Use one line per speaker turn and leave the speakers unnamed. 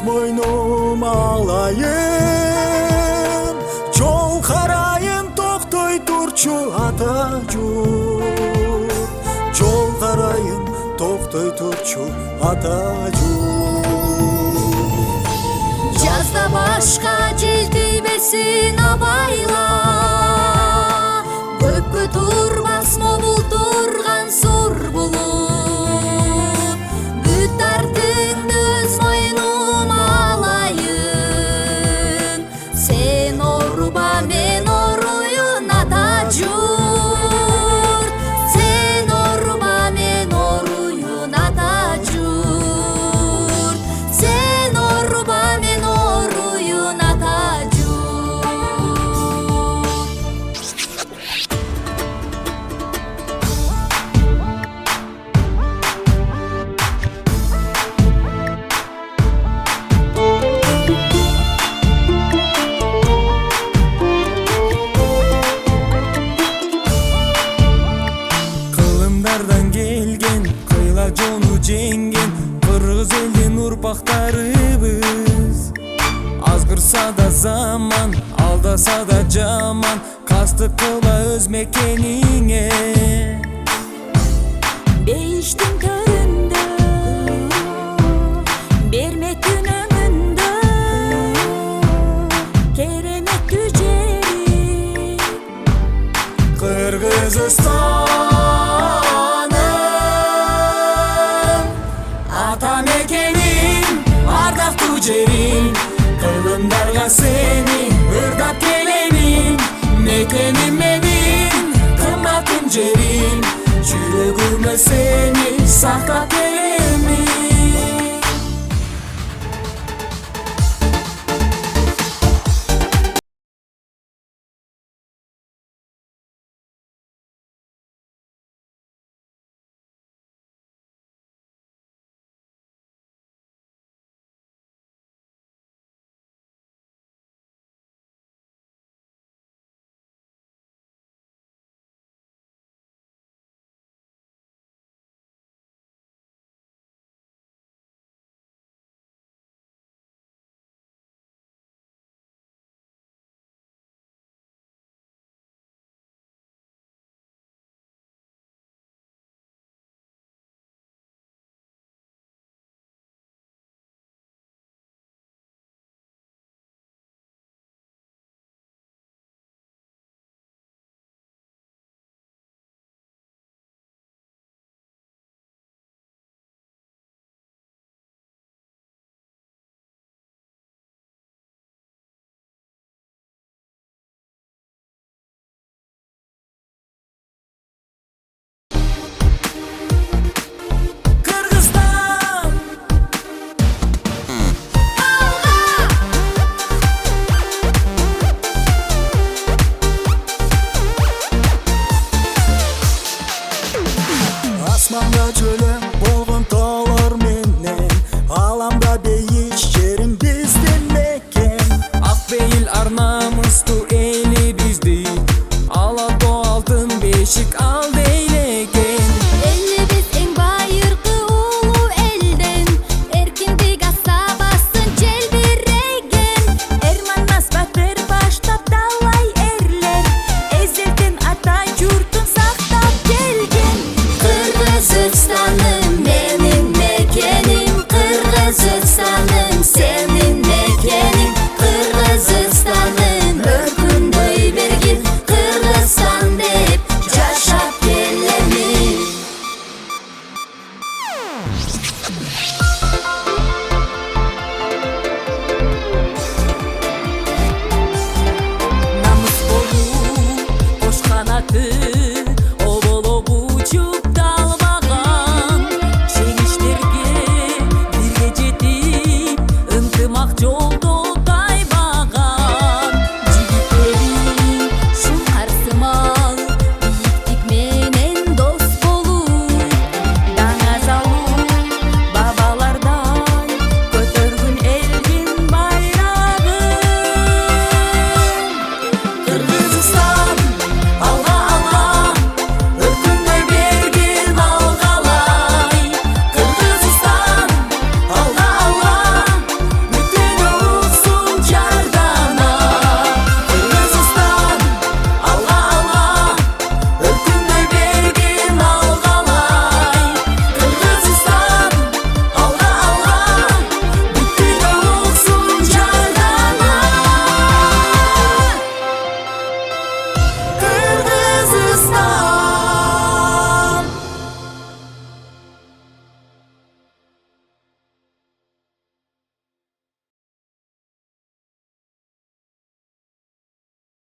өз мойнум алайын. Жол карайын токтой турчу ата журт. Жол карайын токтой турчу ата журт.
Жазда башка жел тийбесин абайла, көпкө турбас могул турган сур булут. Бүт дартыңды өз мойнума алайын, сен оруба мен оруйун ата журт. Сен оруба мен оруйун ата журт. Сен оруба мен оруйун ата журт.
Кылымдардан келген, кыйла жолну жеңген кыргыз элдин урпактарыбыз. Азгырса да заман, алдаса да жаман, кастык кылба өз мекениңе.
Бейиштин төрүндө, берме күнөңүндө, кереметтүү жери
Кыргызстаным, ата мекеним, ардактуу жерим. Кылымдарга сени ырдап келемин, мекеним менин, кымбаттым жерим. Жүрөгүмө сени сактап келемин.